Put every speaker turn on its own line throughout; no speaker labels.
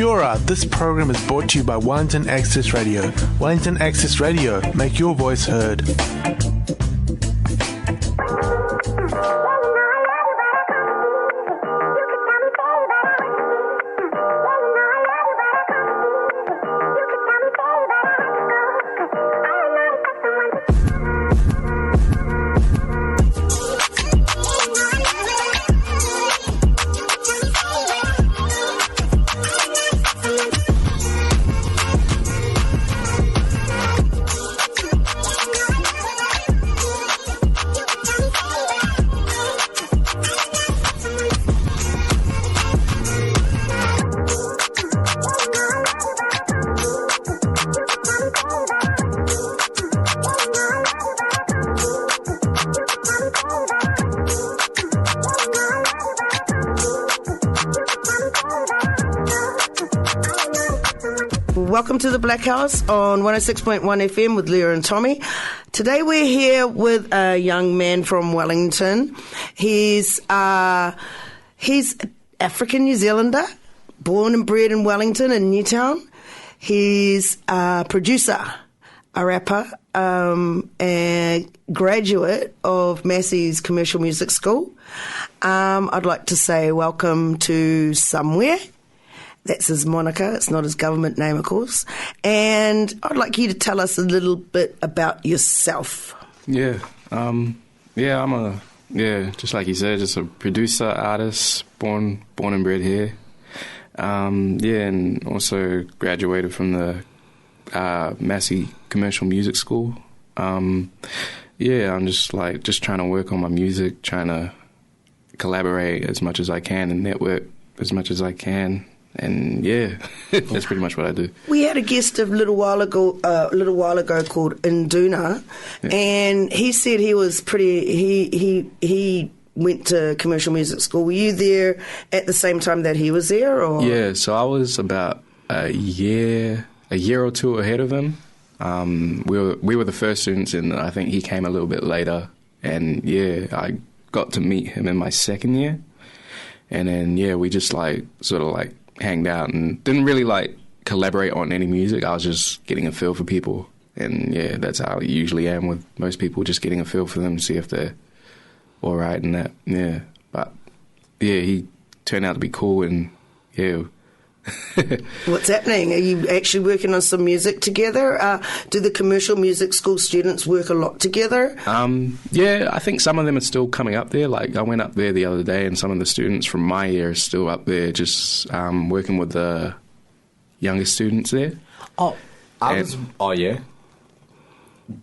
Kia ora, this program is brought to you by Wellington Access Radio. Wellington Access Radio, make your voice heard.
Welcome to the Blackhouse on 106.1 FM with Liya and Tommy. Today we're here with a young man from Wellington. He's African New Zealander, born and bred in Wellington in Newtown. He's a producer, a rapper, a graduate of MasseyU's Commercial Music School. I'd like to say welcome to Somewhere. That's his moniker. It's not his government name, of course. And I'd like you to tell us a little bit about yourself.
Just like you said, just a producer, artist, born and bred here. And also graduated from the Massey Commercial Music School. I'm just trying to work on my music, trying to collaborate as much as I can and network as much as I can. And that's pretty much what I do.
We had a guest a little while ago called Induna, and he said he was he went to commercial music school. Were you there at the same time that he was there? Or?
Yeah, so I was about a year or two ahead of him. We were the first students, and I think he came a little bit later. And I got to meet him in my second year, and then we just hanged out and didn't really collaborate on any music. I was just getting a feel for people, and that's how I usually am with most people, just getting a feel for them to see if they're all right and that. But he turned out to be cool, and
What's happening? Are you actually working on some music together? Do the commercial music school students work a lot together?
I think some of them are still coming up there. Like, I went up there the other day, and some of the students from my year are still up there just working with the younger students there.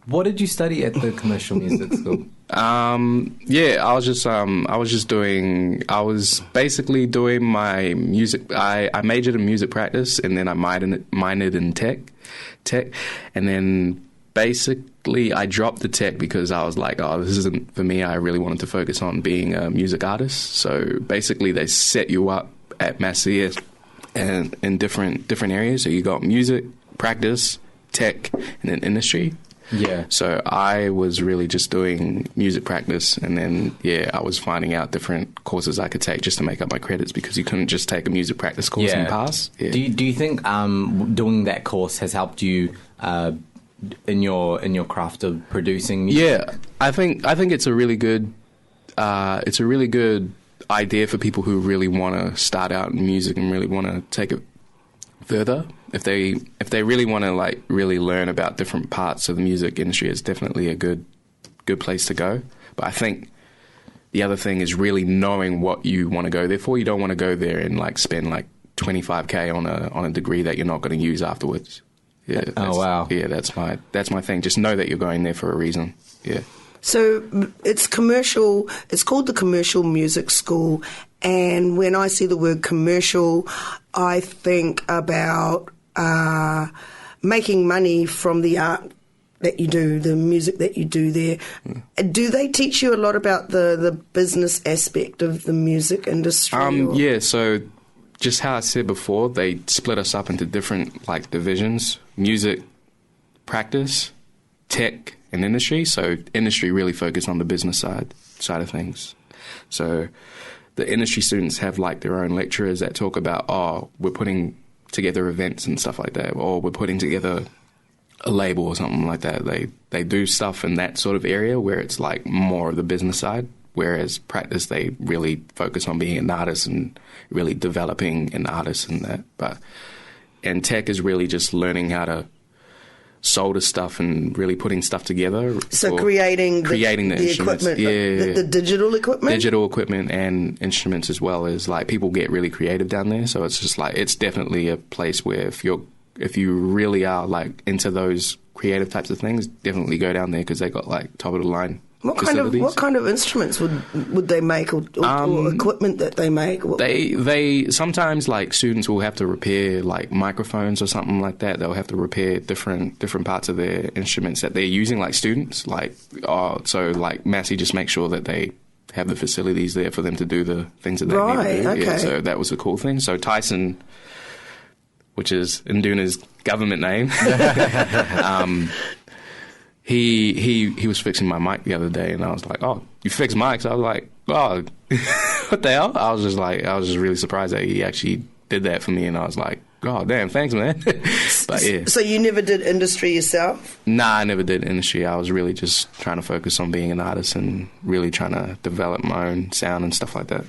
What did you study at the commercial music school?
I was basically doing my music. I majored in music practice, and then I minored in tech, and then basically I dropped the tech because I was like, this isn't for me. I really wanted to focus on being a music artist. So basically they set you up at MasseyU and in different areas. So you got music, practice, tech, and then industry.
Yeah.
So I was really just doing music practice, and then I was finding out different courses I could take just to make up my credits, because you couldn't just take a music practice course and pass. Yeah.
Do you think doing that course has helped you in your craft of producing music?
Yeah, I think it's a really good idea for people who really want to start out in music and really want to take it further. If they really want to really learn about different parts of the music industry, it's definitely a good place to go. But I think the other thing is really knowing what you want to go there for. You don't want to go there and spend $25K on a degree that you're not going to use afterwards. Yeah.
Oh wow.
Yeah, that's my thing. Just know that you're going there for a reason. Yeah.
So it's commercial. It's called the Commercial Music School, and when I see the word commercial, I think about making money from the art that you do, the music that you do there. Do they teach you a lot about the business aspect of the music industry?
So just how I said before, they split us up into different divisions: music, practice, tech, and industry. So industry really focused on the business side of things. So the industry students have their own lecturers that talk about, we're putting together events and stuff like that, or we're putting together a label or something like that. They do stuff in that sort of area where it's like more of the business side, whereas practice they really focus on being an artist and really developing an artist and that. And tech is really just learning how to solder stuff and really putting stuff together.
So creating the equipment, the digital equipment?
Digital equipment and instruments as well. As like people get really creative down there. So it's just like, it's definitely a place where if you really are like into those creative types of things, definitely go down there because they got like top of the line. What
kind of instruments would they make or equipment that they make?
They sometimes like students will have to repair like microphones or something like that. They'll have to repair different parts of their instruments that they're using, like students. So like Massey just make sure that they have the facilities there for them to do the things that they need to do.
Okay.
Yeah, so that was a cool thing. So Tyson, which is Nduna's government name. He was fixing my mic the other day, and I was like, "Oh, you fix mics?" I was like, "Oh, what the hell?" I was just really surprised that he actually did that for me, and I was like, "Oh, damn, thanks, man." But yeah.
So you never did industry yourself?
Nah, I never did industry. I was really just trying to focus on being an artist and really trying to develop my own sound and stuff like that.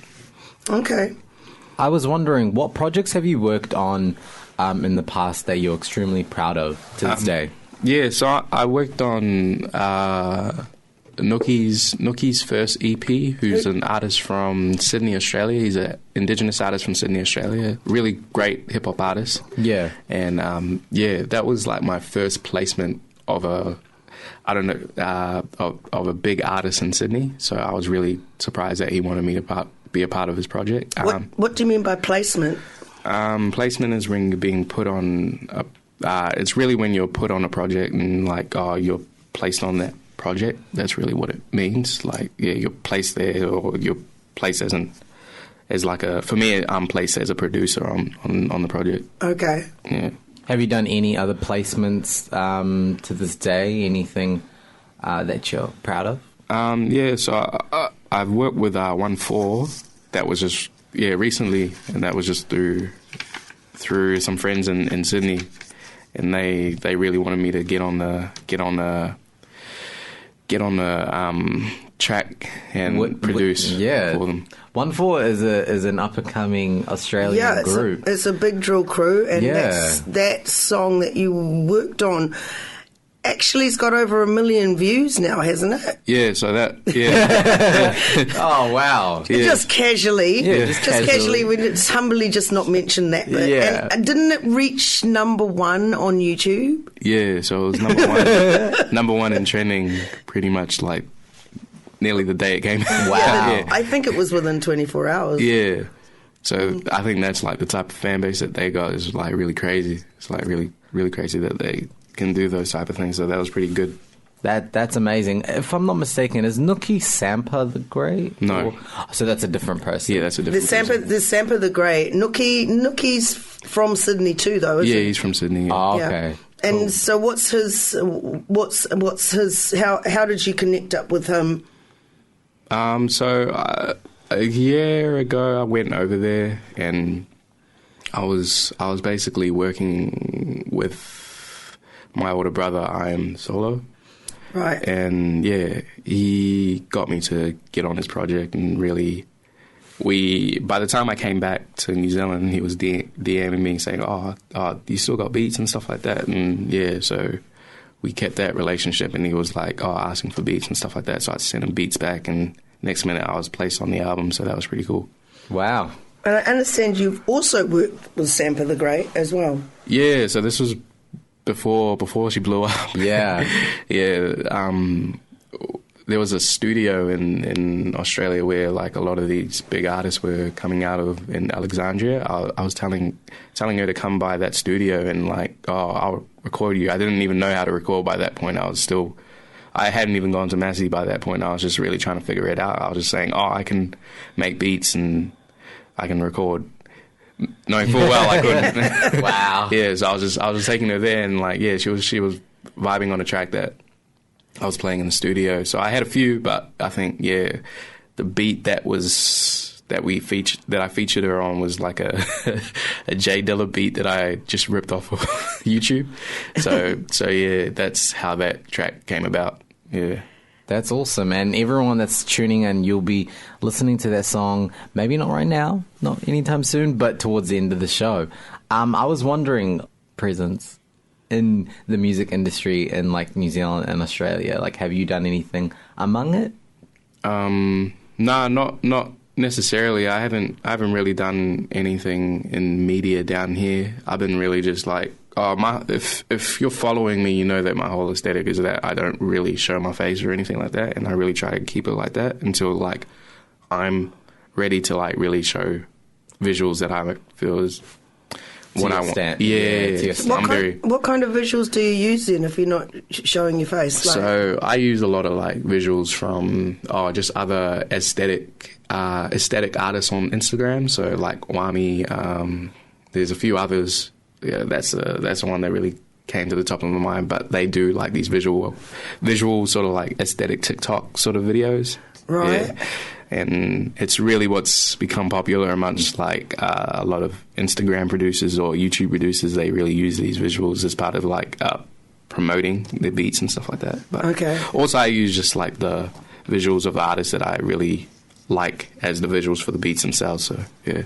Okay.
I was wondering, what projects have you worked on in the past that you're extremely proud of to this day?
Yeah, so I worked on Nookie's first EP, who's an artist from Sydney, Australia. He's an Indigenous artist from Sydney, Australia. Really great hip-hop artist.
Yeah.
And, that was like my first placement of of a big artist in Sydney. So I was really surprised that he wanted me to be a part of his project.
What do you mean by placement?
Placement is when you're being put on it's really when you're put on a project and like, you're placed on that project. That's really what it means. Like, yeah, you're placed there, or you're placed for me, I'm placed as a producer on the project.
Okay.
Yeah.
Have you done any other placements to this day? Anything that you're proud of?
Yeah, so I've worked with 1-4. That was just recently, and that was just through some friends in Sydney. And they really wanted me to get on the track and produce for them.
1-4 is an up and coming Australian group.
It's a big drill crew, and that song that you worked on actually has got over 1 million views now, hasn't it?
Yeah, so
Oh, wow.
Yeah.
Just casually.
Yeah, just casually.
We humbly just not mention that bit.
Yeah.
And didn't it reach #1 on YouTube?
Yeah, so it was number one in trending pretty much like nearly the day it came out.
Wow.
Yeah.
I think it was within 24 hours.
Yeah. So I think that's like the type of fan base that they got is like really crazy. It's like really, really crazy that they can do those type of things. So that was pretty good.
That's amazing. If I'm not mistaken, is Nookie Sampa the Great?
No.
So that's a different person.
Yeah, that's a different person.
There's Sampa the Great. Nookie's from Sydney too, though, isn't he?
Yeah, he's from Sydney. Yeah.
Oh, okay.
Yeah.
Cool.
And so what's his how did you connect up with him?
So a year ago I went over there and I was basically working with my older brother. I am solo.
Right.
And yeah, he got me to get on his project, and really by the time I came back to New Zealand, he was DMing me saying, oh, you still got beats and stuff like that. And yeah, so we kept that relationship, and he was like, asking for beats and stuff like that. So I sent him beats back, and next minute I was placed on the album. So that was pretty cool.
Wow.
And I understand you've also worked with Sampa the Great as well.
Yeah, so this was before she blew up.
Yeah.
Yeah. There was a studio in Australia where like a lot of these big artists were coming out of in Alexandria. I was telling her to come by that studio and like, I'll record you. I didn't even know how to record by that point. I hadn't even gone to Massey by that point. I was just really trying to figure it out. I was just saying, I can make beats and I can record. Knowing full well I couldn't.
Wow.
Yeah, so I was just taking her there, and like, yeah, she was vibing on a track that I was playing in the studio. So I had a few, but I think the beat that was that I featured her on was like a a J Dilla beat that I just ripped off of YouTube. So yeah, that's how that track came about. Yeah.
That's awesome. And everyone that's tuning in, you'll be listening to that song, maybe not right now, not anytime soon, but towards the end of the show. I was wondering, presence in the music industry in like New Zealand and Australia, like have you done anything among it?
No, not necessarily. I haven't really done anything in media down here. I've been really just like, if you're following me, you know that my whole aesthetic is that I don't really show my face or anything like that, and I really try to keep it like that until like I'm ready to like really show visuals that I feel is what I want. Yeah,
what kind of visuals do you use then if you're not showing your face? Like?
So I use a lot of like visuals from just other aesthetic artists on Instagram. So like Wami, there's a few others. Yeah, that's the one that really came to the top of my mind. But they do like these visual sort of like aesthetic TikTok sort of videos,
right?
Yeah. And it's really what's become popular amongst like a lot of Instagram producers or YouTube producers. They really use these visuals as part of like promoting their beats and stuff like that. But
okay.
Also, I use just like the visuals of the artists that I really like as the visuals for the beats themselves. So yeah.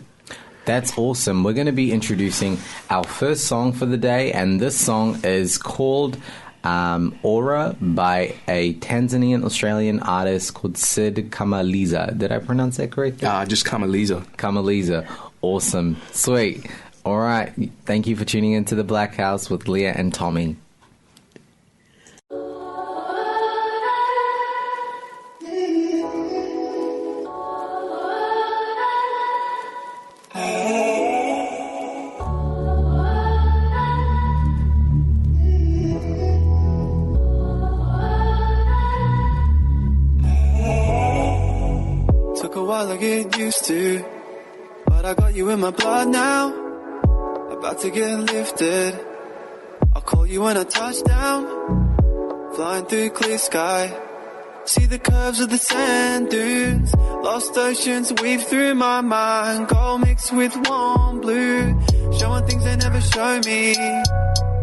That's awesome. We're going to be introducing our first song for the day, and this song is called Aura by a Tanzanian Australian artist called Sid Kamaliza. Did I pronounce that correctly?
Just Kamaliza.
Kamaliza. Awesome. Sweet. All right. Thank you for tuning into The Blackhouse with Liya and Tommy.
I get used to, but I got you in my blood now, about to get lifted. I'll call you when I touch down, flying through clear sky. See the curves of the sand dunes, lost oceans weave through my mind. Gold mixed with warm blue, showing things they never show me.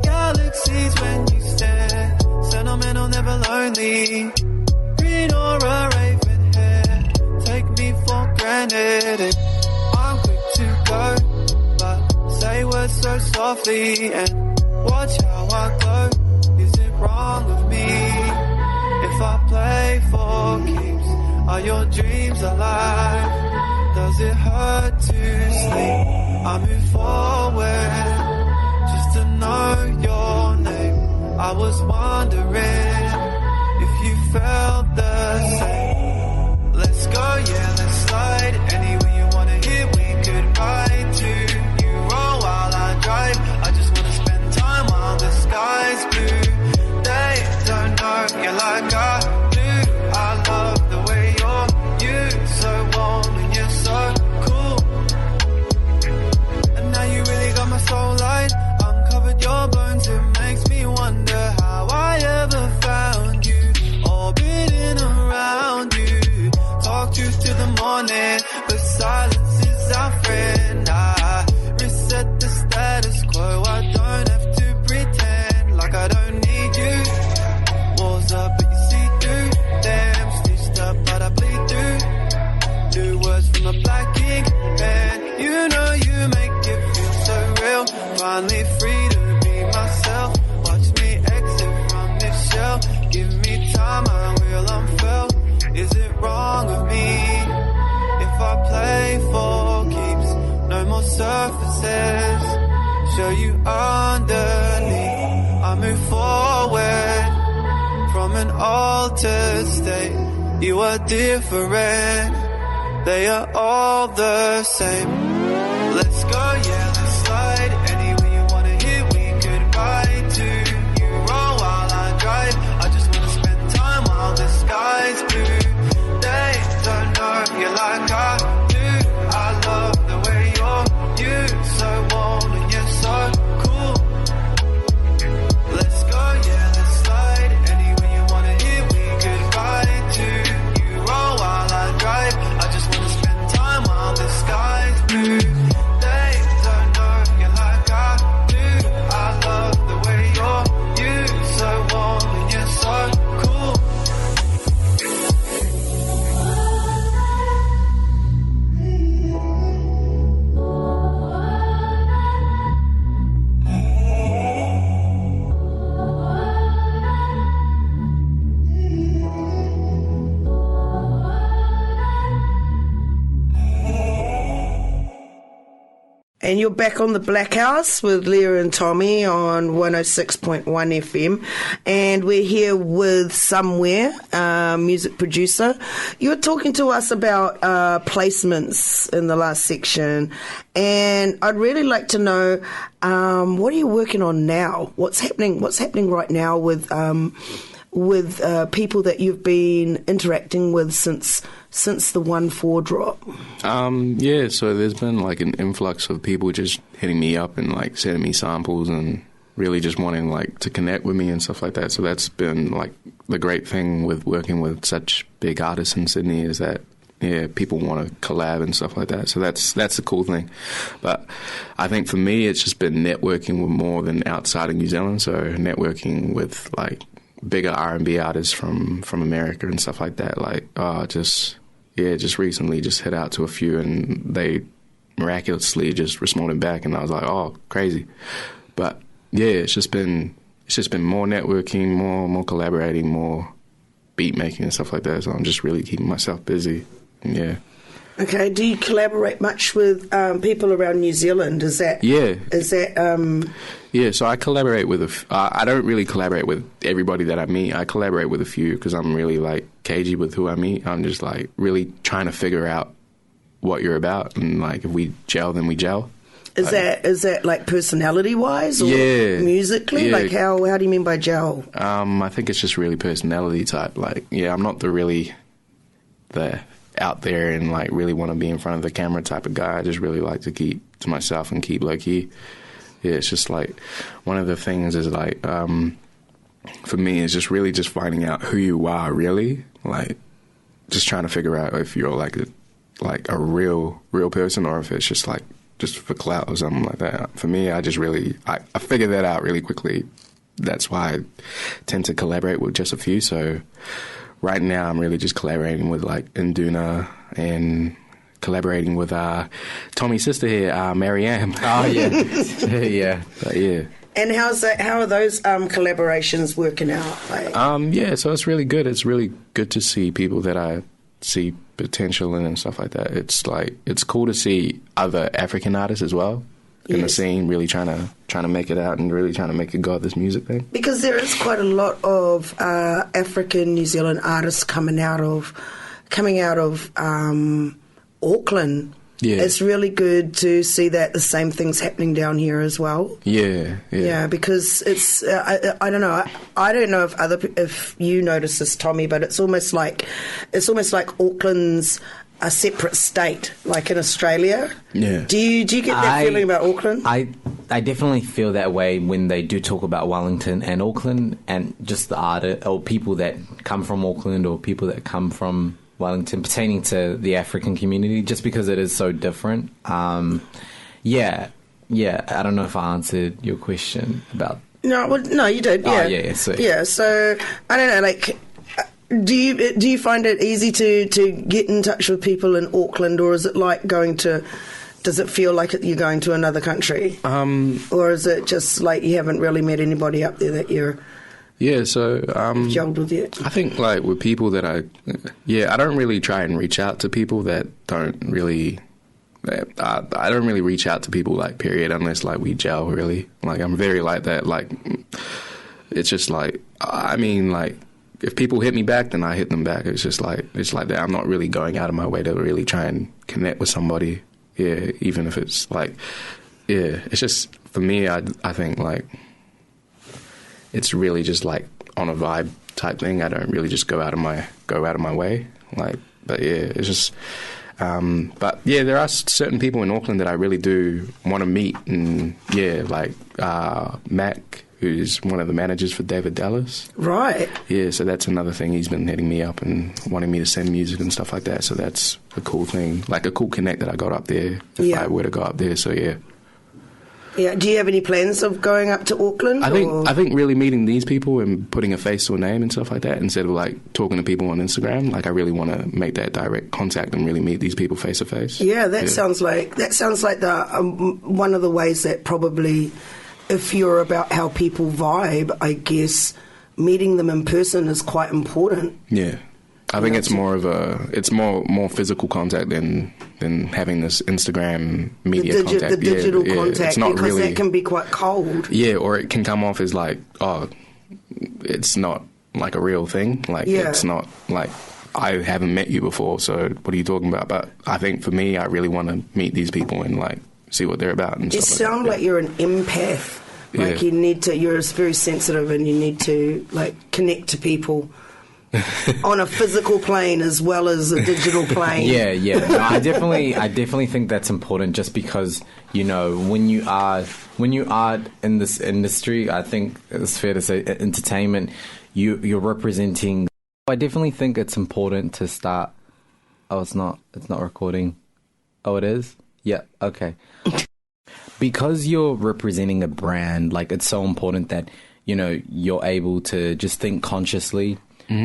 Galaxies when you stare, sentimental, never lonely. Green aura, raven hair, take me for granted. And I'm quick to go, but say words so softly and watch how I go. Is it wrong of me if I play for keeps? Are your dreams alive? Does it hurt to sleep? I move forward just to know your name. I was wondering if you felt the same. Let's go, yeah, let's slide. Anywhere you wanna hit, we could ride to. You roll while I drive. I just wanna spend time while the sky's blue. They don't know you like I do. I love the way you're so warm and you're so cool. And now you really got my soul light. Uncovered your bones, it makes me wonder how I ever found you, orbiting around you. Talk truth to the morning, but silence is our friend. I reset the status quo, I don't have to pretend like I don't need you. Walls up, but you see through them, stitched up, but I bleed through. New words from a black ink pen. You know you make it feel so real. Finally free to be myself. Watch me exit from this shell. Give me time, I will unfurl. Is it wrong of me if I play for keeps? No more surfaces, show you underneath. I move forward from an altered state. You are different, they are all the same. Let's go, yeah, let's slide. Anywhere you wanna hit, we could ride to. You roll while I drive. I just wanna spend time while the sky's blue. They don't know you like I do. I love the way you're so warm and you're so cool. Let's go, yeah, let's slide. Anywhere you wanna hit, we could ride to. You roll while I drive. I just wanna spend time while
And you're back on the Blackhouse with Liya and Tommy on 106.1 FM. And we're here with Somewhere, music producer. You were talking to us about placements in the last section. And I'd really like to know, what are you working on now? What's happening right now with people that you've been interacting with since the 1-4 drop?
Yeah, so there's been like an influx of people just hitting me up and like sending me samples and really just wanting like to connect with me and stuff like that. So that's been like the great thing with working with such big artists in Sydney is that, yeah, people want to collab and stuff like that. So that's the cool thing. But I think for me, it's just been networking with more than outside of New Zealand. So networking with like bigger R&B artists from America and stuff like that. Like, just recently just hit out to a few and they miraculously just responded back and I was like, oh, crazy. But yeah, it's just been more networking, more collaborating, more beat making and stuff like that. So I'm just really keeping myself busy. Yeah.
Okay. Do you collaborate much with people around New Zealand?
Yeah, so I collaborate with I don't really collaborate with everybody that I meet. I collaborate with a few because I'm really like cagey with who I meet. I'm just like really trying to figure out what you're about, and like if we gel, then we gel.
Is that like personality wise or musically?
Yeah.
Like how do you mean by gel?
I think it's just really personality type. Like, yeah, I'm not the out there and like really want to be in front of the camera type of guy. I just really like to keep to myself and keep low key. Yeah, it's just like one of the things is like for me is just really just finding out who you are really, like just trying to figure out if you're like a real person or if it's just like just for clout or something like that. For me, I just really I figured that out really quickly. That's why I tend to collaborate with just a few. So right now I'm really just collaborating with like Induna and collaborating with Tommy's sister here, Marianne.
Oh, yeah. Yeah.
But, yeah.
And how are those collaborations working out? Like?
Yeah, so it's really good. It's really good to see people that I see potential in and stuff like that. It's like it's cool to see other African artists as well in the scene, really trying to make it out and really trying to make it go this music thing.
Because there is quite a lot of African New Zealand artists coming out of Auckland. Yeah. It's really good to see that the same thing's happening down here as well. Yeah, because it's I don't know. I don't know if you notice this, Tommy, but it's almost like Auckland's a separate state, like in Australia.
Yeah.
Do you get that feeling about Auckland?
I definitely feel that way when they do talk about Wellington and Auckland and just the art or people that come from Auckland or people that come from Wellington pertaining to the African community, just because it is so different. Yeah. I don't know if I answered your question about.
No, you did. Yeah.
Oh, yeah. So.
Yeah. So I don't know. Like, do you find it easy to get in touch with people in Auckland, or is it like does it feel like you're going to another country, or is it just like you haven't really met anybody up there that you're?
Yeah, so
gelled with you.
I think like with people that I don't really try and reach out to people that don't really. I don't really reach out to people like period unless like we gel really. Like I'm very like that. Like it's just like I mean like if people hit me back then I hit them back. It's like that. I'm not really going out of my way to really try and connect with somebody. Yeah, even if it's like it's just for me. I think like. It's really just like on a vibe type thing. I don't really just go out of my way. Like, but yeah, it's just. But yeah, there are certain people in Auckland that I really do want to meet, and yeah, like Mac, who's one of the managers for David Dallas.
Right.
Yeah, so that's another thing. He's been hitting me up and wanting me to send music and stuff like that. So that's a cool thing, like a cool connect that I got up there. If I were to go up there, so yeah.
Yeah. Do you have any plans of going up to Auckland?
I think really meeting these people and putting a face to a name and stuff like that instead of like talking to people on Instagram. Like I really want to make that direct contact and really meet these people face to face.
Yeah, that sounds like the one of the ways that probably, if you're about how people vibe, I guess meeting them in person is quite important.
Yeah. I think it's more physical contact than having this Instagram media contact.
The digital contact,
it's not
because
really,
that can be quite cold.
Yeah, or it can come off as like, oh, it's not like a real thing. Like, it's not like, I haven't met you before, so what are you talking about? But I think for me, I really want to meet these people and like see what they're about and
You
stuff
sound like you're an empath. Like you need to, you're very sensitive and you need to like connect to people on a physical plane as well as a digital plane.
Yeah. No, I definitely think that's important, just because, you know, when you are in this industry, I think it's fair to say entertainment, you're representing. I definitely think it's important to start. Oh, it's not recording. Oh, it is? Yeah, okay. Because you're representing a brand, like, it's so important that, you know, you're able to just think consciously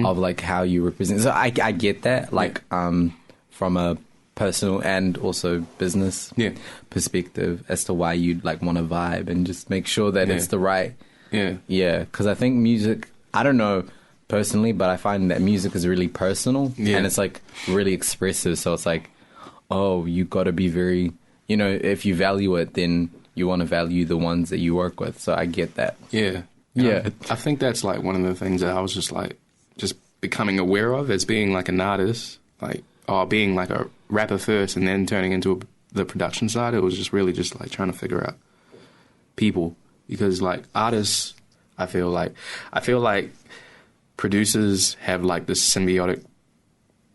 of like how you represent. So I get that, like, from a personal and also business perspective as to why you'd like want to vibe and just make sure that it's the right. Yeah. Because I think music, I don't know personally, but I find that music is really personal and it's like really expressive. So it's like, oh, you got to be very, you know, if you value it, then you want to value the ones that you work with. So I get that. Yeah.
I think that's like one of the things that I was just becoming aware of as being like an artist, like, being like a rapper first and then turning into the production side. It was just really just like trying to figure out people, because like artists, I feel like producers have like this symbiotic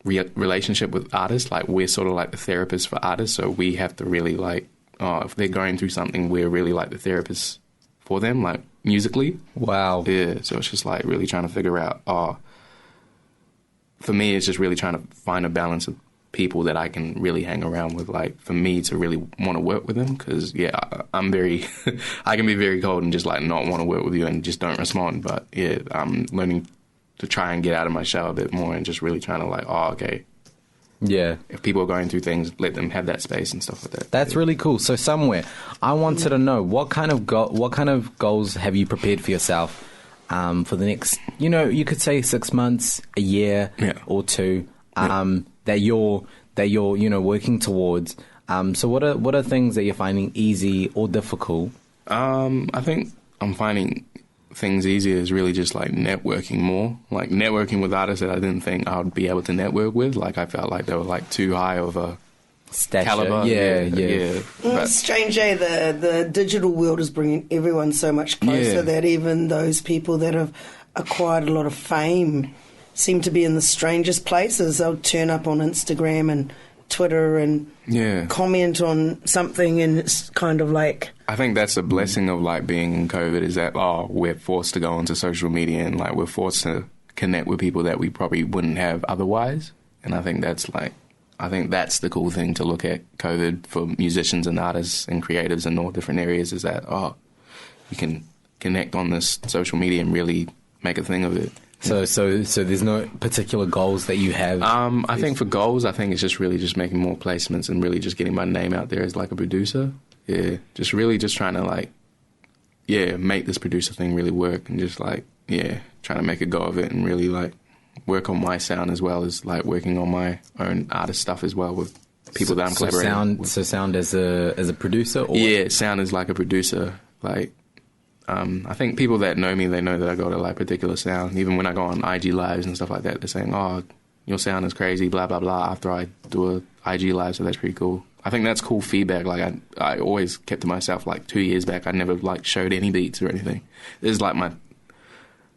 relationship with artists. Like, we're sort of like the therapist for artists, so we have to really like, if they're going through something, we're really like the therapist for them, like musically.
Wow.
Yeah, so it's just like really trying to figure out, for me, it's just really trying to find a balance of people that I can really hang around with, like, for me to really want to work with them, because, I'm very, I can be very cold and just, like, not want to work with you and just don't respond, but, I'm learning to try and get out of my shell a bit more and just really trying to, like, okay.
Yeah.
If people are going through things, let them have that space and stuff like that.
That's really cool. So Somewhere, I wanted to know, what kind of goals have you prepared for yourself for the next, you know, you could say 6 months, a year or two, that you're, you know, working towards. So what are things that you're finding easy or difficult?
I think I'm finding things easier is really just like networking more, like networking with artists that I didn't think I would be able to network with. Like, I felt like they were like too high of a
stature.
Caliber. Yeah.
It's strange, the digital world is bringing everyone so much closer that even those people that have acquired a lot of fame seem to be in the strangest places. They'll turn up on Instagram and Twitter and comment on something, and it's kind of like...
I think that's a blessing of like being in COVID, is that we're forced to go onto social media and like we're forced to connect with people that we probably wouldn't have otherwise. And I think that's the cool thing to look at COVID for musicians and artists and creatives in all different areas, is that you can connect on this social media and really make a thing of it.
So there's no particular goals that you have?
I think for goals, I think it's just really just making more placements and really just getting my name out there as like a producer. Yeah, just really just trying to like, make this producer thing really work, and just like, trying to make a go of it and really like work on my sound as well as like working on my own artist stuff as well with people that I'm collaborating with.
So sound as a producer? Or
sound as like a producer. Like, I think people that know me, they know that I got a like particular sound. Even when I go on IG lives and stuff like that, they're saying, your sound is crazy, blah, blah, blah, after I do a IG live, so that's pretty cool. I think that's cool feedback. Like, I always kept to myself, like 2 years back, I never like showed any beats or anything. This is like my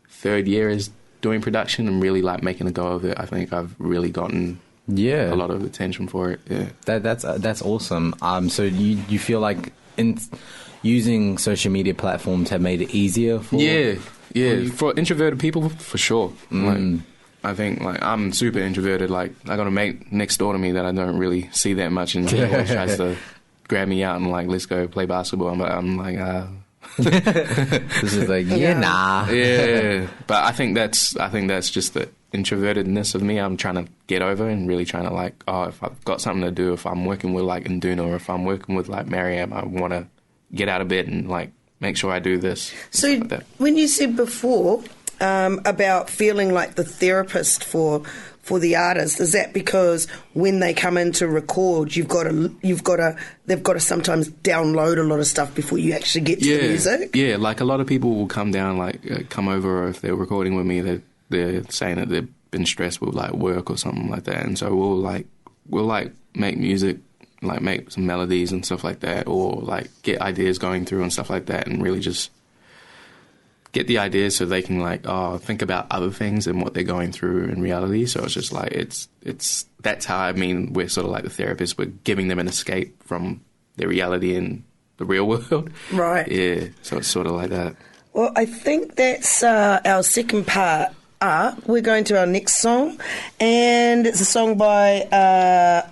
3rd year is doing production and really like making a go of it. I think I've really gotten a lot of attention for it. Yeah,
that's awesome. So you feel like using social media platforms have made it easier for
for introverted people, for sure. Like, I think like I'm super introverted. Like, I got a mate next door to me that I don't really see that much, and he always tries to grab me out and like, let's go play basketball. I'm like,
this is like, nah.
Yeah, but I think that's just the introvertedness of me. I'm trying to get over and really trying to like, if I've got something to do, if I'm working with like Nduna or if I'm working with like Mariam, I want to get out of bed and like make sure I do this.
So when you said before about feeling like the therapist for for the artist? Is that because when they come in to record, they've got to sometimes download a lot of stuff before you actually get to the music?
Yeah, like a lot of people will come down, like come over, or if they're recording with me, they're saying that they've been stressed with like work or something like that, and so we'll make music, like make some melodies and stuff like that, or like get ideas going through and stuff like that, and really just get the ideas so they can like think about other things and what they're going through in reality. So it's just like it's that's how we're sort of like the therapists. We're giving them an escape from their reality in the real world.
Right.
Yeah. So it's sort of like that.
Well, I think that's our second part. We're going to our next song, and it's a song by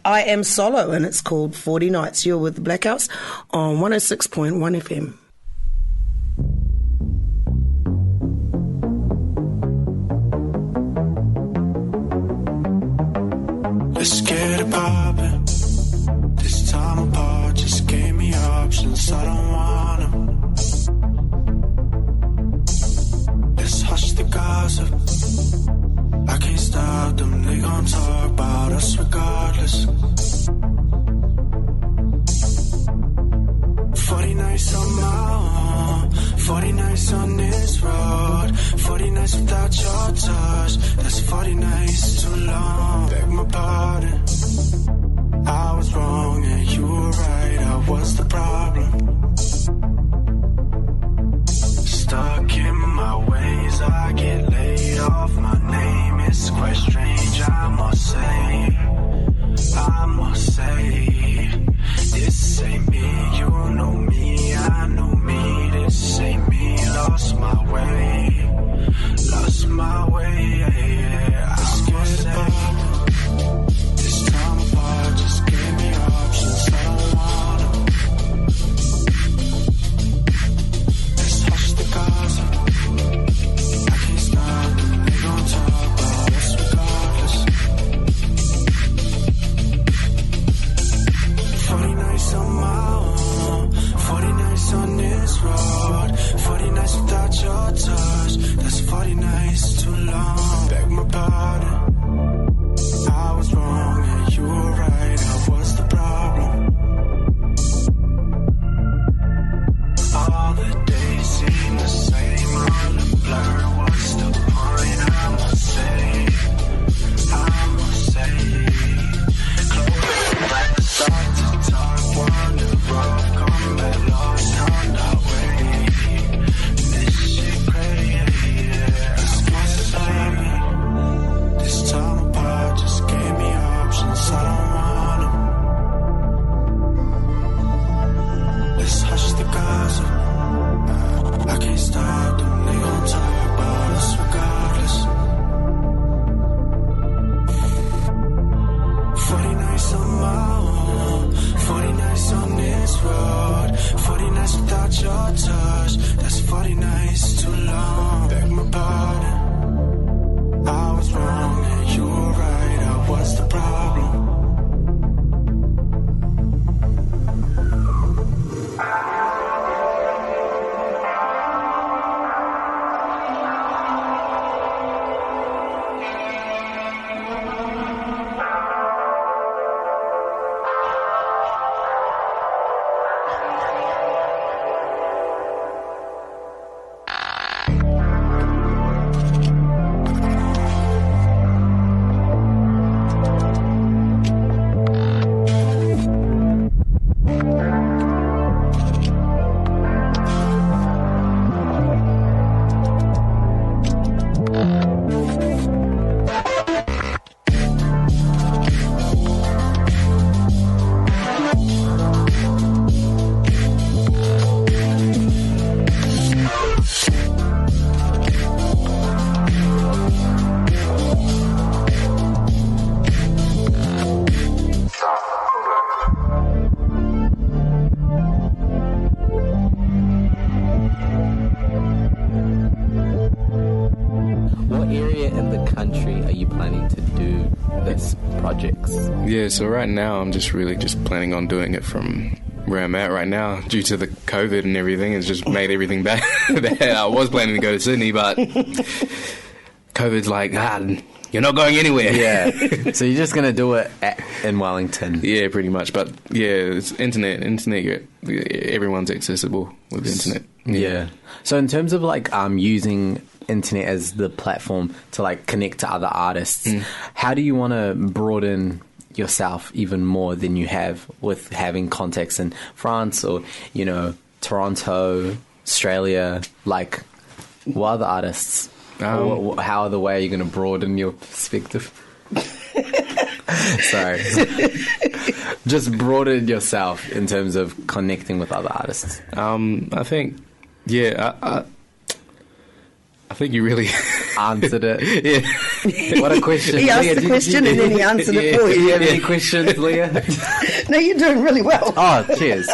I Am Solo, and it's called 40 Nights. You're with the Blackhouse on 106.1 FM.
Let's get it poppin'. This time apart just gave me options. I don't want 'em. Let's hush the gossip. I can't stop them. They gon' talk about us regardless. 40 nights on my own, 40 nights on this road, 40 nights without your touch. That's 40 nights too long. Beg my pardon, I was wrong and you were right. I was the problem. Stuck in my ways, I get laid off. My name is quite strange, I must say. This ain't me, you know me, I know me. This ain't me, lost my way. I must say, this time apart just gave me options. I don't want 'em. Let's hush the gossip. I can't stop them, they gon' talk about us regardless. 40 nights on my own, 40 nights on this road, 40 nights without your touch. That's 40 nights too long. Beg my pardon, I was wrong and you were right. I was the problem. All the days seem the same, all the blur. What's the point? I must say. Let the start to talk, wander off, come back lost on our way. This shit crazy, I can't say. This time apart just gave me options, I don't want 'em. Let's hush the gossip. I can't stop them, they gon' talk about us regardless. 40 nights on my own, 40 nights on this road, 40 nights without your touch. That's 40 nights too long. Beg my pardon, I was wrong and you were right. I was the problem.
Yeah, so right now I'm just really just planning on doing it from where I'm at right now. Due to the COVID and everything, it's just made everything bad. I was planning to go to Sydney, but COVID's like, you're not going anywhere.
Yeah. So you're just going to do it in Wellington.
Yeah, pretty much. But yeah, it's internet. Everyone's accessible with the internet.
Yeah. So in terms of like using internet as the platform to like connect to other artists, how do you want to broaden yourself even more than you have with having contacts in France or, you know, Toronto, Australia? Like, what other artists? How other way are you going to broaden your perspective? Sorry. Just broaden yourself in terms of connecting with other artists.
I think, I think you really
answered it.
Yeah.
What a question.
He asked the question and then he answered it for you.
Do you have any questions, Liya?
No, you're doing really well.
Oh, cheers.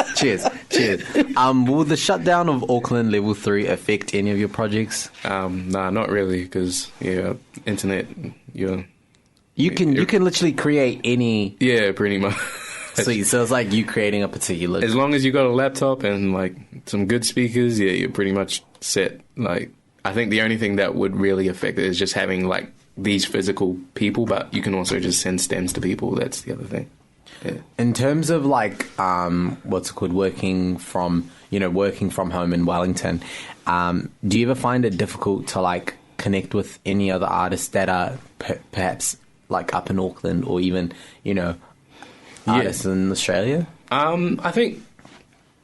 Will the shutdown of Auckland Level 3 affect any of your projects?
Nah, not really, because internet,
you can literally create any.
Yeah, pretty much.
Sweet. So it's like you creating a particular.
As long as you got a laptop and like some good speakers, you're pretty much set. Like, I think the only thing that would really affect it is just having like these physical people, but you can also just send stems to people. That's the other thing. Yeah.
In terms of like what's it called, working from home in Wellington, do you ever find it difficult to like connect with any other artists that are perhaps like up in Auckland or even artists in Australia? I
think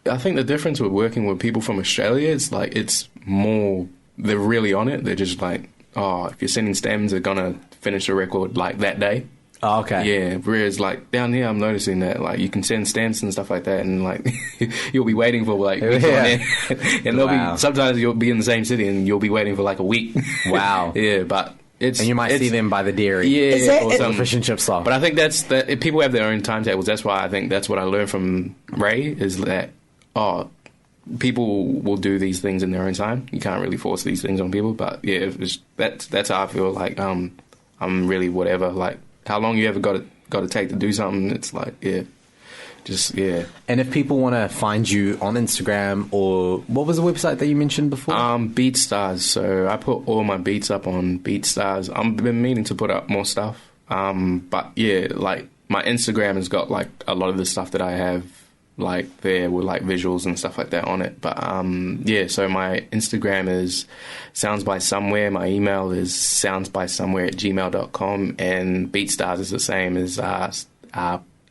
the difference with working with people from Australia is like it's more, they're really on it. They're just like, oh, if you're sending stems, they're gonna finish the record like that day.
Oh, okay.
Yeah, whereas like down here, I'm noticing that like you can send stamps and stuff like that, and like you'll be waiting for like weeks on end. And they'll be, sometimes you'll be in the same city and you'll be waiting for like a week.
Wow.
Yeah, but and
you might see them by the dairy.
Yeah,
or some fish and chip stuff.
But I think that's that. If people have their own timetables, that's why I think that's what I learned from Ray is that people will do these things in their own time. You can't really force these things on people. But yeah, that's how I feel. Like I'm really whatever. Like how long you ever got to take to do something. It's like And if people want to find you on Instagram, or what was the website that you mentioned before? BeatStars. So I put all my beats up on BeatStars. I've been meaning to put up more stuff. But yeah, like my Instagram has got like a lot of the stuff that I have like there with like visuals and stuff like that on it. But so my Instagram is SoundsBySomewhere. My email is soundsbysomewhere@gmail.com, and BeatStars is the same as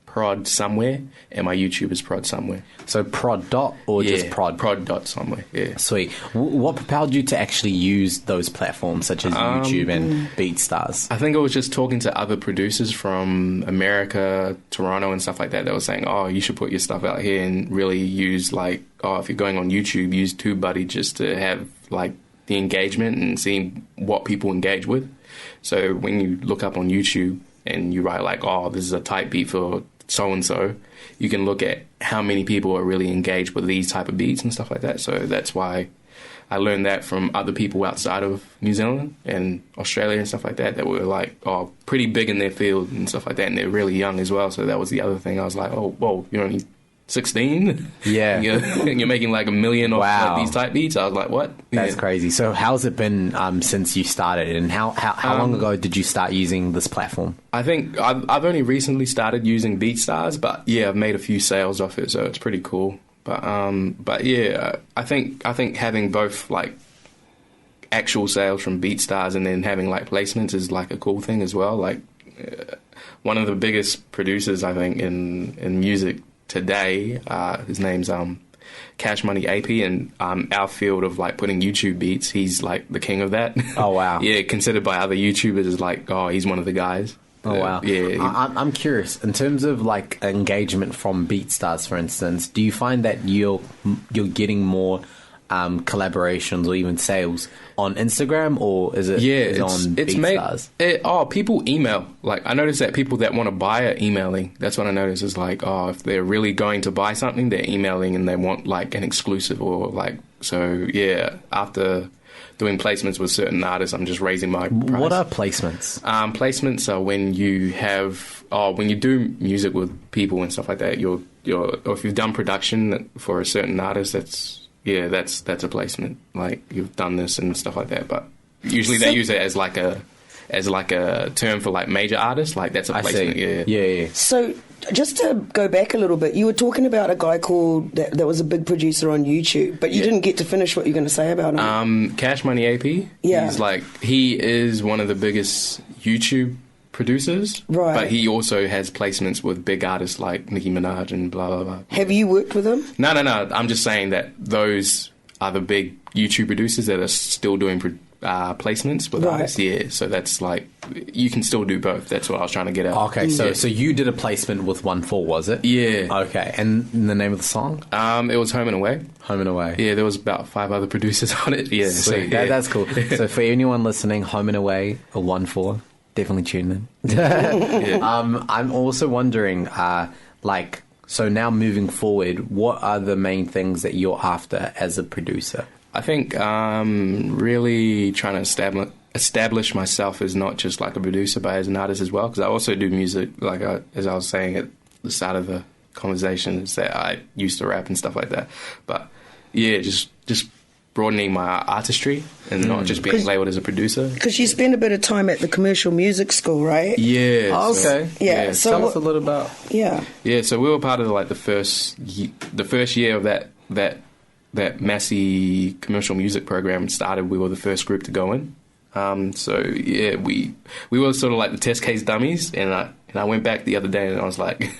Prod Somewhere, and my YouTube is Prod Somewhere. So Prod dot or just Prod? Prod dot somewhere, yeah. Sweet. What propelled you to actually use those platforms such as YouTube and BeatStars? I think I was just talking to other producers from America, Toronto and stuff like that. They were saying, oh, you should put your stuff out here and really use like, if you're going on YouTube, use TubeBuddy just to have like the engagement and seeing what people engage with. So when you look up on YouTube and you write like, this is a type beat for so-and-so, you can look at how many people are really engaged with these type of beats and stuff like that. So that's why I learned that from other people outside of New Zealand and Australia and stuff like that were like, pretty big in their field and stuff like that. And they're really young as well. So that was the other thing. I was like, whoa, you're only 16? Yeah. You're making like $1 million off like these type beats? I was like, what? That's crazy. So how's it been since you started, and how long ago did you start using this platform? I think I've only recently started using BeatStars, but yeah, I've made a few sales off it, so it's pretty cool. But yeah, I think having both like actual sales from BeatStars and then having like placements is like a cool thing as well. Like one of the biggest producers I think in music today, his name's Cash Money AP, and our field of like putting YouTube beats, he's like the king of that. Oh wow. Yeah, considered by other YouTubers as like, he's one of the guys. Oh wow. Yeah. I'm curious, in terms of like engagement from BeatStars, for instance, do you find that you're getting more collaborations or even sales on Instagram, or is it on BeatStars? People email. Like I noticed that people that want to buy are emailing. That's what I noticed is like, if they're really going to buy something, they're emailing and they want like an exclusive or like, so yeah, after doing placements with certain artists, I'm just raising my price. What are placements? Placements are when you have, when you do music with people and stuff like that, or if you've done production for a certain artist, that's a placement. Like you've done this and stuff like that. But usually they use it as like a as like a term for like major artists. Like that's a placement.
Yeah.
So, just to go back a little bit, you were talking about a guy called that was a big producer on YouTube, but you didn't get to finish what you're going to say about him.
Cash Money AP.
Yeah.
He is one of the biggest YouTube producers,
right?
But he also has placements with big artists like Nicki Minaj and blah blah blah.
Have you worked with him?
No. I'm just saying that those are the big YouTube producers that are still doing placements with artists. Yeah, so that's like you can still do both. That's what I was trying to get at.
Okay, so you did a placement with 1-4, was it?
Yeah.
Okay, and the name of the song?
It was Home and Away.
Home and Away.
Yeah, there was about 5 other producers on it. Yeah,
sweet. That's cool. So for anyone listening, Home and Away or 1-4. Definitely tune in. I'm also wondering, so now moving forward, what are the main things that you're after as a producer?
I think really trying to establish myself as not just like a producer, but as an artist as well, because I also do music, as I was saying at the start of the conversation, is that I used to rap and stuff like that. But yeah, just broadening my artistry and not just being labelled as a producer.
Because you spend a bit of time at the commercial music school, right?
Yeah.
Oh, okay.
Yeah.
So tell us a little about.
Yeah.
Yeah. So we were part of the first year of that Massey commercial music program started. We were the first group to go in. So yeah, we were sort of like the test case dummies, and I went back the other day and I was like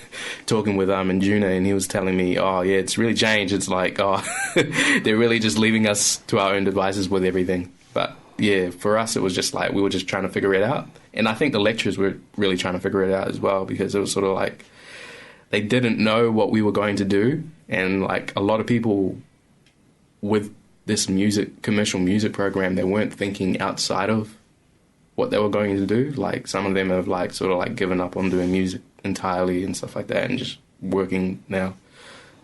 talking with Juna, and he was telling me, oh yeah, it's really changed. It's like, they're really just leaving us to our own devices with everything. But yeah, for us it was just like we were just trying to figure it out, and I think the lecturers were really trying to figure it out as well, because it was sort of like they didn't know what we were going to do, and like a lot of people with this commercial music program, they weren't thinking outside of what they were going to do. Like some of them have sort of given up on doing music entirely and stuff like that, and just working now.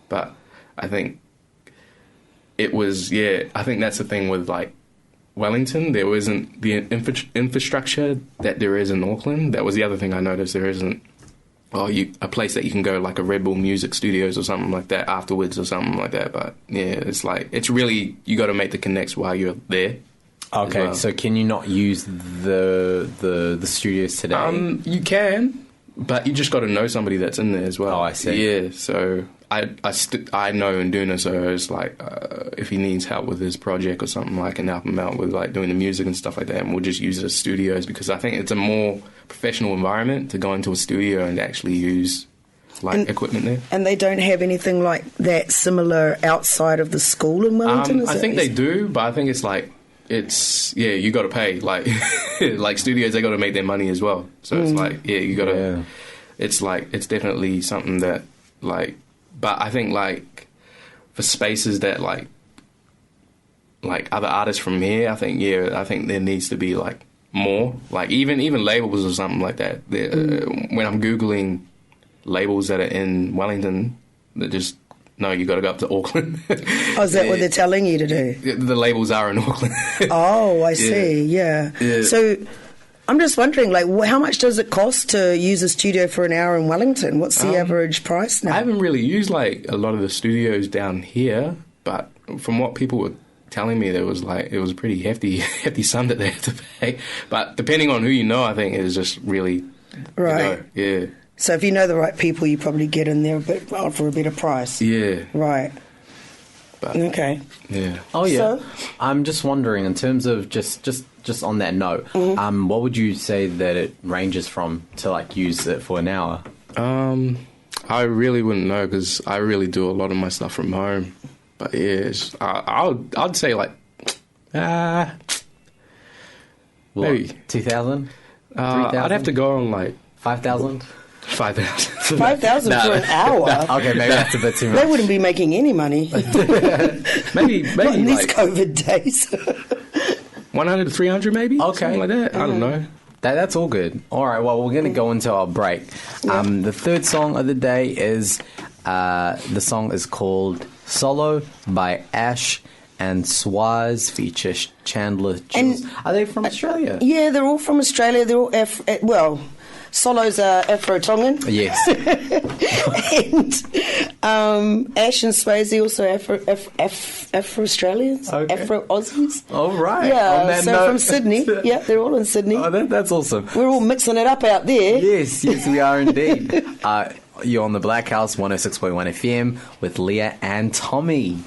But I think it was, I think that's the thing with Wellington. There isn't the infrastructure that there is in Auckland. That was the other thing I noticed. There isn't a place that you can go, like a Red Bull Music Studios or something like that afterwards or something like that. But yeah, it's really, you got to make the connects while you're there.
Okay, well. So can you not use the studios today?
You can, but you just got to know somebody that's in there as well.
Oh, I see.
Yeah, so I know Nduna, so it's if he needs help with his project or something, I can help him out with doing the music and stuff like that, and we'll just use it as studios, because I think it's a more professional environment to go into a studio and actually use equipment there.
And they don't have anything like that similar outside of the school in Wellington?
I think they do, but I think it's you got to pay. Like studios, they got to make their money as well. So it's you got to. It's it's definitely something that but I think for spaces that like other artists from here, I think there needs to be more even labels or something like that. When I'm Googling labels that are in Wellington, that just. No, you got to go up to Auckland.
Oh, is that what they're telling you to do?
The labels are in Auckland.
Oh, I see. Yeah. So I'm just wondering, how much does it cost to use a studio for an hour in Wellington? What's the average price now?
I haven't really used a lot of the studios down here, but from what people were telling me, there was it was a pretty hefty sum that they had to pay. But depending on who you know, I think it is just really
right.
Yeah.
So if you know the right people, you probably get in there for a better price.
Yeah.
Right.
But,
okay.
Yeah.
Oh, yeah.
So?
I'm just wondering, in terms of just on that note, what would you say that it ranges from to use it for an hour?
I really wouldn't know, because I really do a lot of my stuff from home. But yeah, I'd say maybe
2,000.
I'd have to go on
5,000.
5,000.
5,000 for an hour?
Okay, maybe that's a bit too much.
They wouldn't be making any money.
maybe
not in these COVID days.
100 to 300 maybe?
Okay.
Something like that. I don't know.
That's all good. All right, well, we're going to go into our break.
Yeah.
The third song of the day is, the song is called Solo by Ash and Swaz, feature Chandler Jules. Are they from Australia?
Yeah, they're all from Australia. They're all Solo's Afro-Tongan.
Yes.
Ash and Swayze also Afro-Australians,
Okay.
Afro-Aussies.
All right.
Yeah,
On that
so
note-
from Sydney. Yeah, they're all in Sydney.
Oh, that's awesome.
We're all mixing it up out there.
Yes, we are indeed. You're on the Blackhouse 106.1 FM with Liya and Tommy.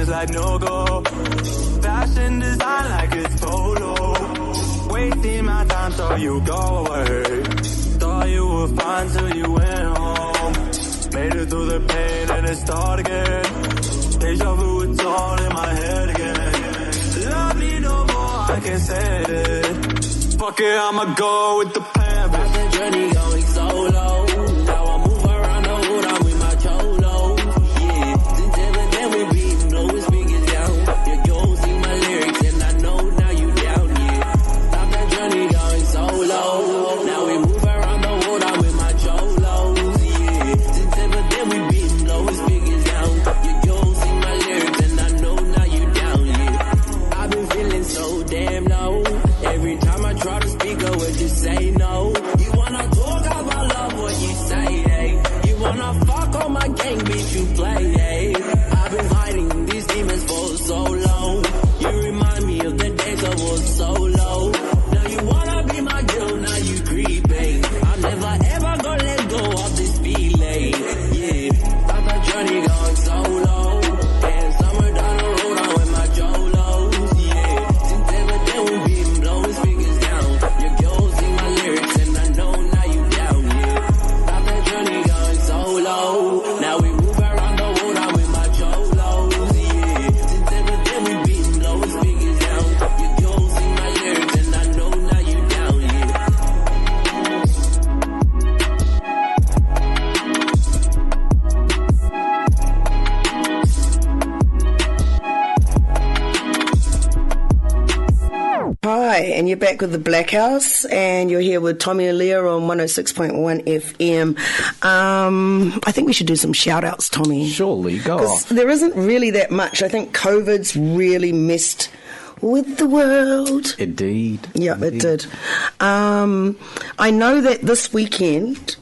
Like no go, fashion design like it's polo. Wasting my time, so you go away. Thought you were fine till you went home. Made it through the pain and it started again. Deja vu, it's all in my head again. Love me no more, I can't say it. Fuck it, I'ma go with the plan. Got the journey going solo. Now I move around the world, I'm with my cholo. Yeah, since ever then we be. Say no. You wanna talk about love, what you say, hey? You wanna fuck on my gang, bitch, you play, hey? I've been fighting these demons for so long. You remind me of the days I was so low. Now you wanna be my girl, now you creeping. I'm never ever gonna let go of this feeling. Yeah, got the journey going solo. And somewhere down the road, I'm with my Jolos. Yeah, since ever then we've been blowing speakers down. Your girls sing my lyrics and I know now you down, yeah. Got the journey going solo. Now we move around the world, I'm with my Jolos, yeah. Since ever then we've been blowing speakers down. Your girls sing my lyrics and I know now you down, yeah.
Hi, and you're back with the Blackhouse, and you're here with Tommy and Liya on 106.1 FM. I think we should do some shout-outs, Tommy.
Surely, go
'Cause
off.
there isn't really that much. I think COVID's really messed with the world.
Indeed.
Yeah, it did. I know that this weekend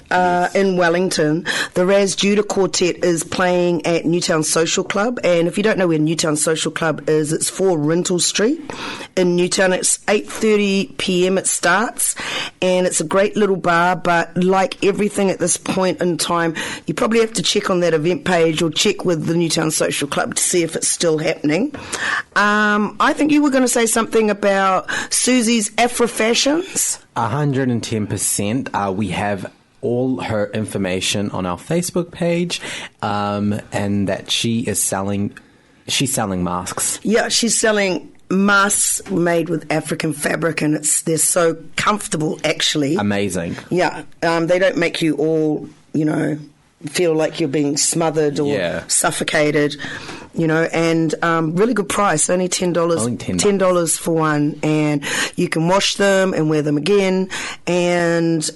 in Wellington, the Raz Judah Quartet is playing at Newtown Social Club. And if you don't know where Newtown Social Club is, it's 4 Rintle Street in Newtown. It's 8:30 p.m. it starts. And it's a great little bar, but like everything at this point in time, you probably have to check on that event page or check with the Newtown Social Club to see if it's still happening. I think you were going to say something about Susie's Afro Fashions.
110%. We have all her information on our Facebook page, and that she's selling masks.
Yeah, she's selling masks made with African fabric, and they're so comfortable, actually.
Amazing.
Yeah, they don't make you all, feel like you're being smothered or suffocated, and really good price, only $10.
Only $10.
$10 for one, and you can wash them and wear them again. And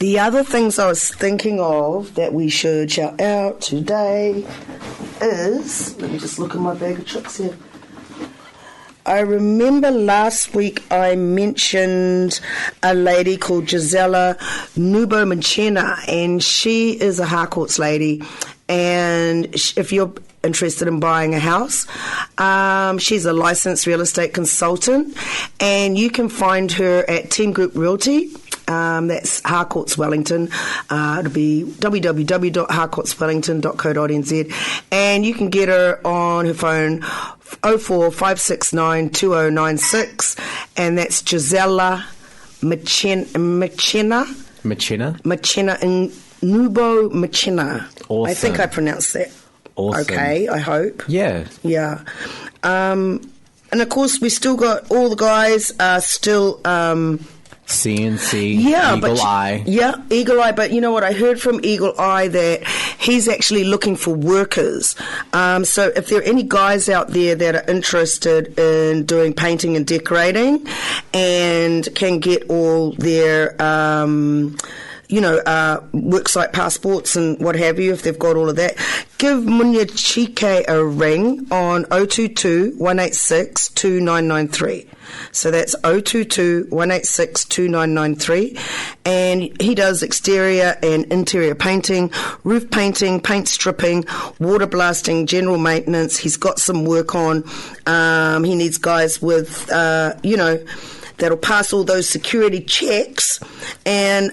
the other things I was thinking of that we should shout out today is, let me just look in my bag of tricks here. I remember last week I mentioned a lady called Gisela Nubo Machena, and she is a Harcourts lady. And if you're interested in buying a house, she's a licensed real estate consultant, and you can find her at Team Group Realty. That's Harcourts Wellington. It'll be www.harcourtswellington.co.nz, and you can get her on her phone 04569 2096, and that's Gisela Machena and Nubo Machena.
Awesome.
I think I pronounced that okay, I hope.
Yeah.
And of course we still got all the guys are still
CNC,
Yeah,
Eagle Eye.
Yeah, Eagle Eye. But you know what? I heard from Eagle Eye that he's actually looking for workers. So if there are any guys out there that are interested in doing painting and decorating and can get all their worksite passports and what have you, if they've got all of that, give Munya Chike a ring on 022 186 2993. So that's 022 186 2993. And he does exterior and interior painting, roof painting, paint stripping, water blasting, general maintenance. He's got some work on. He needs guys with, that'll pass all those security checks. And,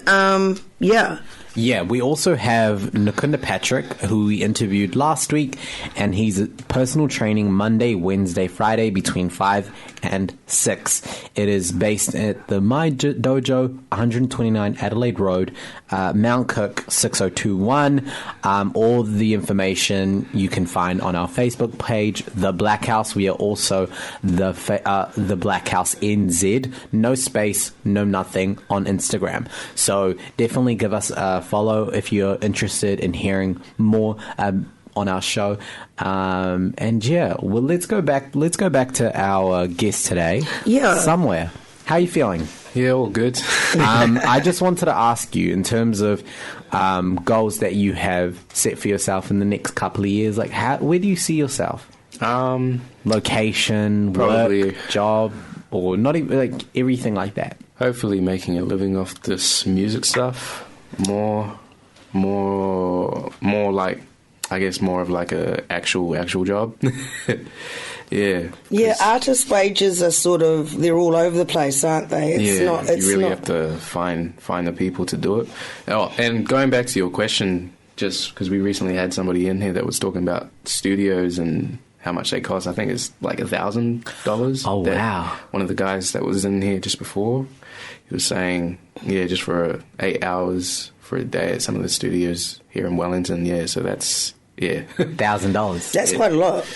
Yeah, we also have Nakunda Patrick, who we interviewed last week, and he's personal training Monday, Wednesday, Friday between 5 and 6. It is based at the My Dojo, 129 Adelaide Road, Mount Cook 6021. All the information you can find on our Facebook page, The Blackhouse. We are also the Blackhouse NZ, no space, no nothing, on Instagram. So definitely give us a follow if you're interested in hearing more on our show. Let's go back to our guest today.
Yeah.
Somewhere. How are you feeling?
Yeah, all good.
I just wanted to ask you, in terms of goals that you have set for yourself in the next couple of years, like where do you see yourself? Location,
probably
work, job, or not even like everything like that.
Hopefully making a living off this music stuff. More like, I guess, more of like a actual job. Yeah.
Yeah, artist wages are they're all over the place, aren't they?
You really have to find the people to do it. Oh, and going back to your question, just because we recently had somebody in here that was talking about studios and how much they cost. I think it's like $1,000.
Oh, wow.
One of the guys that was in here just before, he was saying, just for 8 hours for a day at some of the studios here in Wellington. Yeah, so that's,
$1,000.
That's quite a lot.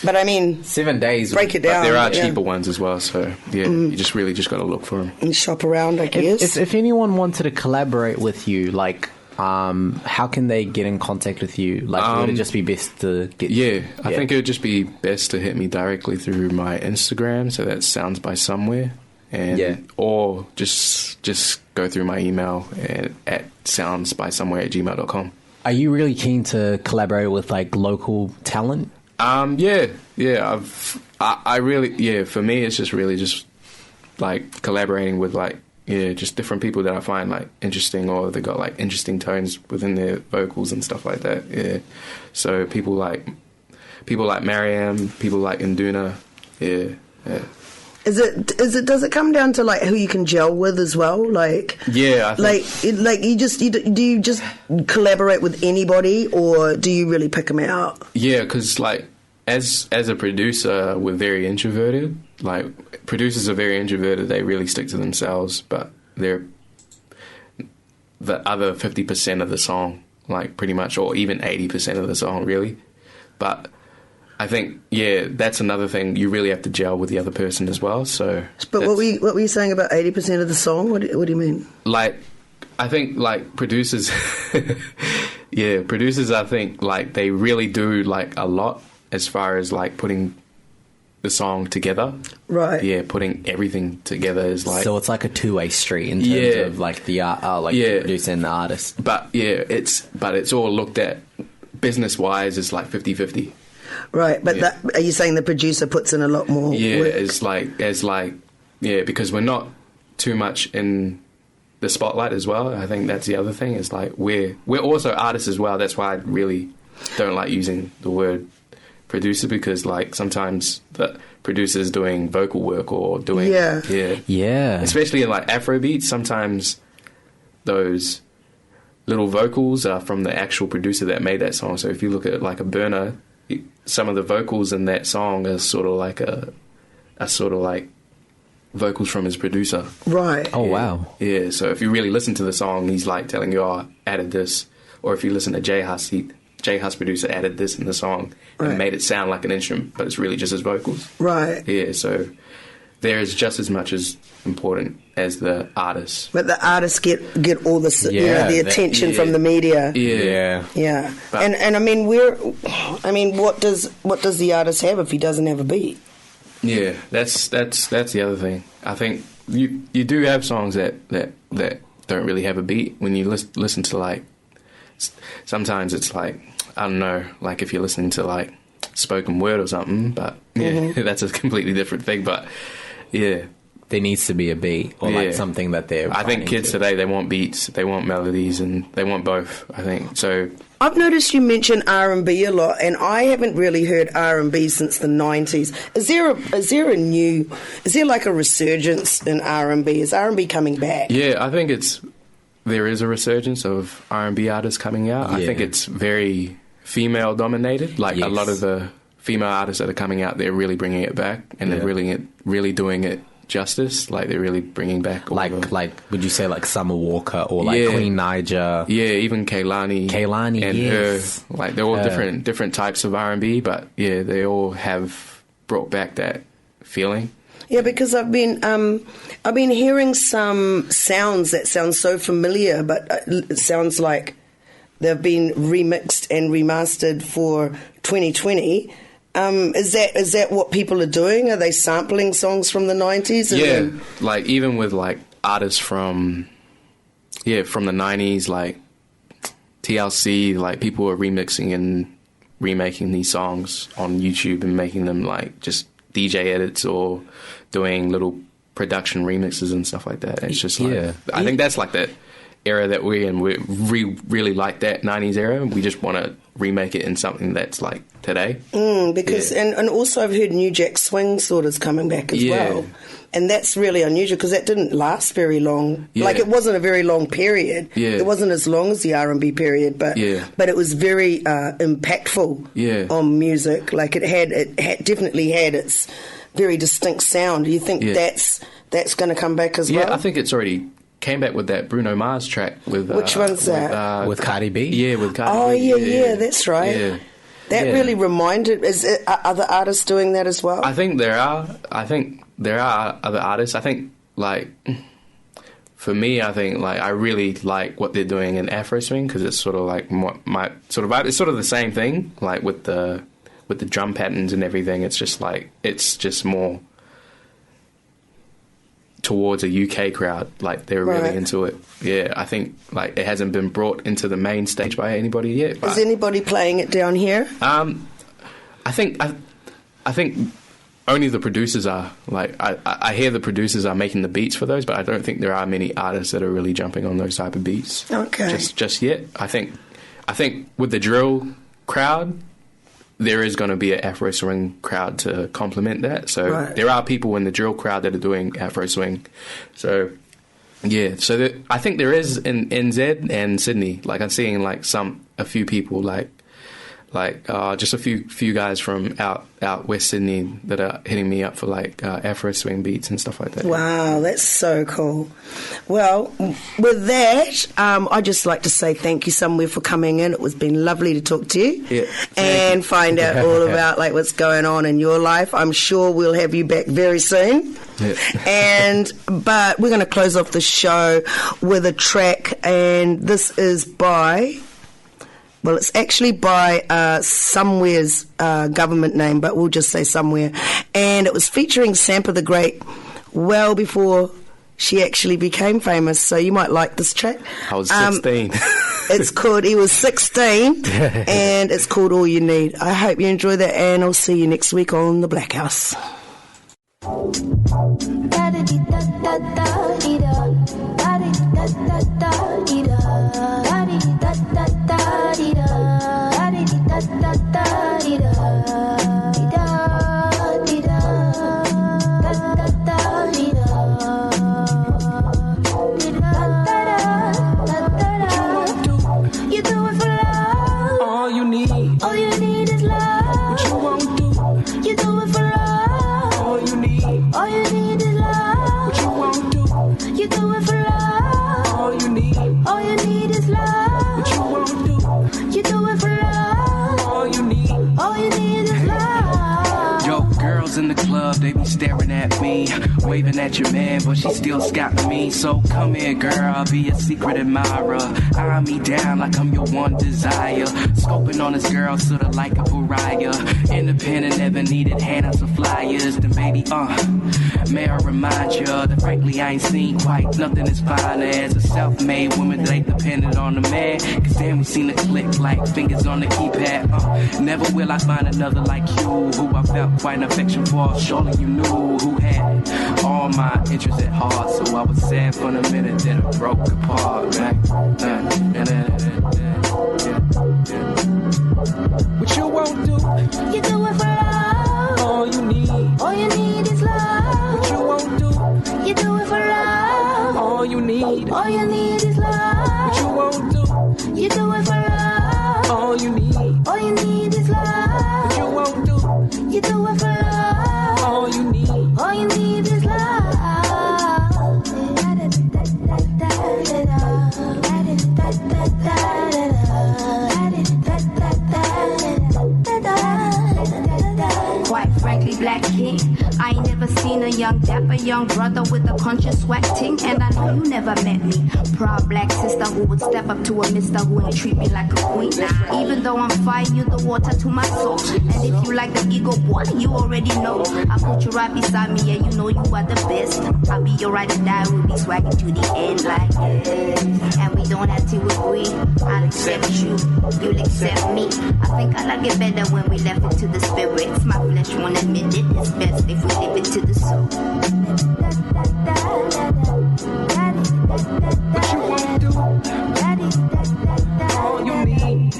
But I mean,
7 days.
Break it down.
But there are cheaper ones as well, so you just got to look for them.
And shop around, I guess.
If anyone wanted to collaborate with you, like, how can they get in contact with you? Like, would it just be best to get...
I think it would just be best to hit me directly through my Instagram, so that's SoundsBySomewhere, or just go through my email at soundsbysomewhere@gmail.com.
Are you really keen to collaborate with, like, local talent?
I really, for me, it's just really just like collaborating with like, just different people that I find like interesting, or they got like interesting tones within their vocals and stuff like that. Yeah. So people like Mariam, people like Induna. Yeah.
Does it come down to like who you can gel with as well? Like,
I think,
do you just collaborate with anybody, or do you really pick them out?
Yeah, because like as a producer, we're very introverted. Like, producers are very introverted. They really stick to themselves, but they're the other 50% of the song, like pretty much, or even 80% of the song, really. But I think, that's another thing. You really have to gel with the other person as well. So,
but what were you saying about 80% of the song? What do you mean?
Like, I think like producers, producers. I think like they really do like a lot as far as like putting the song together.
Right.
Yeah, putting everything together is like...
So it's like a two-way street in terms of like the the producer and the artist.
But it's all looked at business-wise as like 50-50.
Right, but are you saying the producer puts in a lot more work?
It's like because we're not too much in the spotlight as well. I think that's the other thing. Is like we're also artists as well. That's why I really don't like using the word producer, because like sometimes the producer's doing vocal work or doing especially in like Afrobeats, sometimes those little vocals are from the actual producer that made that song. So if you look at like a burner, some of the vocals in that song are sort of like vocals from his producer.
Right.
Oh, wow.
Yeah, so if you really listen to the song, he's like telling you, I added this. Or if you listen to J Huss producer added this in the song and made it sound like an instrument, but it's really just his vocals.
Right.
Yeah, so they're just as much as important as the artists.
But the artists get all the the attention from the media.
Yeah. But,
and I mean what does the artist have if he doesn't have a beat?
Yeah, that's the other thing. I think you do have songs that don't really have a beat. When you listen to, like, sometimes it's like, I don't know, like if you're listening to like spoken word or something, but that's a completely different thing. But yeah,
there needs to be a beat or like something that they're.
I think kids today, they want beats, they want melodies, and they want both. I think so.
I've noticed you mention R&B a lot, and I haven't really heard R&B since the 90s. Is there like a resurgence in R&B? Is R&B coming back?
Yeah, I think there is a resurgence of R&B artists coming out. Yeah. I think it's very female dominated. Like a lot of the female artists that are coming out, they're really bringing it back, and they're really doing it justice. Like they're really bringing back all
like would you say like Summer Walker or like Queen Naija?
Yeah, even Kehlani and her. Like they're all different types of R&B, but yeah, they all have brought back that feeling.
Yeah, because I've been hearing some sounds that sound so familiar, but it sounds like they've been remixed and remastered for 2020. Is that what people are doing? Are they sampling songs from the 90s?
Yeah, like even with like artists from the 90s, like TLC, like people are remixing and remaking these songs on YouTube and making them like just DJ edits or doing little production remixes and stuff like that. It's just like, I think that's like the era that we're in. We really like that 90s era. We just want to remake it in something that's like today.
Because and also I've heard New Jack Swing sort of coming back as well. And that's really unusual because that didn't last very long. Yeah. Like it wasn't a very long period. Yeah. It wasn't as long as the R&B period, but it was very impactful on music. Like it definitely had its very distinct sound. Do you think that's going to come back as well?
Yeah, I think it's already came back with that Bruno Mars track. With
which one's that?
With Cardi B?
Yeah, with Cardi B.
Oh, yeah, that's right. Yeah. That really reminded... Are other artists doing that as well?
I think there are. There are other artists. I think, like, for me, I think, like, I really like what they're doing in Afro Swing because it's sort of like my sort of vibe. It's sort of the same thing, like, with the drum patterns and everything. It's just, like, it's just more towards a UK crowd. Like, they're really into it. Yeah, I think, like, it hasn't been brought into the main stage by anybody yet.
Is anybody playing it down here?
I think only the producers are. Like, I hear the producers are making the beats for those, but I don't think there are many artists that are really jumping on those type of beats.
Okay.
Just yet. I think with the drill crowd, there is going to be an Afro Swing crowd to complement that. So there are people in the drill crowd that are doing Afro Swing. So yeah, so I think there is in NZ and Sydney. Like I'm seeing like a few people like just a few guys from out West Sydney that are hitting me up for like Afro Swing beats and stuff like that.
Wow, that's so cool. Well, with that, I'd just like to say thank you, Somewhere, for coming in. It was been lovely to talk to you and find out all about like what's going on in your life. I'm sure we'll have you back very soon. Yeah. But we're going to close off the show with a track, and this is by... Well, it's actually by Somewhere's government name, but we'll just say Somewhere. And it was featuring Sampa the Great well before she actually became famous. So you might like this track.
I was 16.
He was 16, and it's called All You Need. I hope you enjoy that, and I'll see you next week on The Blackhouse.
They be staring at me, waving at your man, but she still scouting me. So come here, girl, I'll be a secret admirer. Eye me down like I'm your one desire. Scoping on this girl, sorta like a pariah. Independent, never needed handouts or flyers. Then baby, may I remind you that frankly I ain't seen quite nothing as fine as a self-made woman that ain't dependent on a man. Cause damn, we seen the click like fingers on the keypad. Never will I find another like you, who I felt quite an affection for. Surely you knew who had all my interests at heart. So I was sad for a minute, then it broke apart, man. What you won't do,
you do it for love.
All you need
is love.
What you won't do,
you do it for love.
all you need
is love.
What you won't do,
You do it for love.
all you need
is love.
What you won't do,
You do it for love.
all you need
is love. Quite frankly, Black King, I ain't never seen a young dapper young brother with a conscious sweating. And I know you never met me. Proud black sister who would step up to a mister who ain't treat me like a queen. Even though I'm fire, you the water to my soul. And if you like the ego, boy, you already know. I put you right beside me, yeah, you know you are the best. I'll be your ride or die, we'll be swagging to the end like this. And we don't have to agree. I'll accept you, you'll accept me. I think I like it better when we left it to the spirits. My flesh won't admit it, it's best if we leave it to the soul.
What you won't do, all you need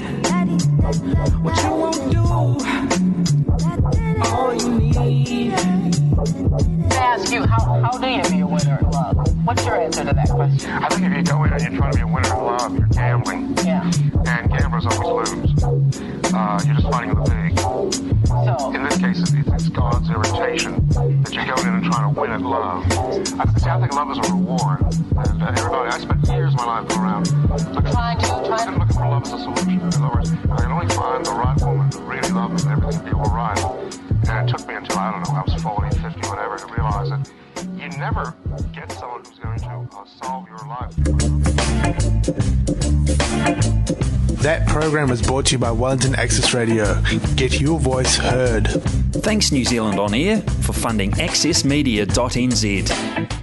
What you won't do, all you need.
To ask you, how do you be a winner in love? What's your answer to that question?
I think if you go in and you're trying to be a winner in love, you're gambling.
Yeah.
And gamblers always lose. You're just fighting with the pig.
So,
In this case, it's God's irritation that you're going in and trying to win at love. I think love is a reward. And everybody, I spent years of my life going around looking for love as a solution. In other words, I can only find the right woman to really love me and everything would be all right. And it took me until, I don't know, I was 40, 50, whatever, to realize that you never get someone who's going to solve your life.
That program was brought to you by Wellington Access Radio. Get your voice heard.
Thanks New Zealand On Air for funding accessmedia.nz.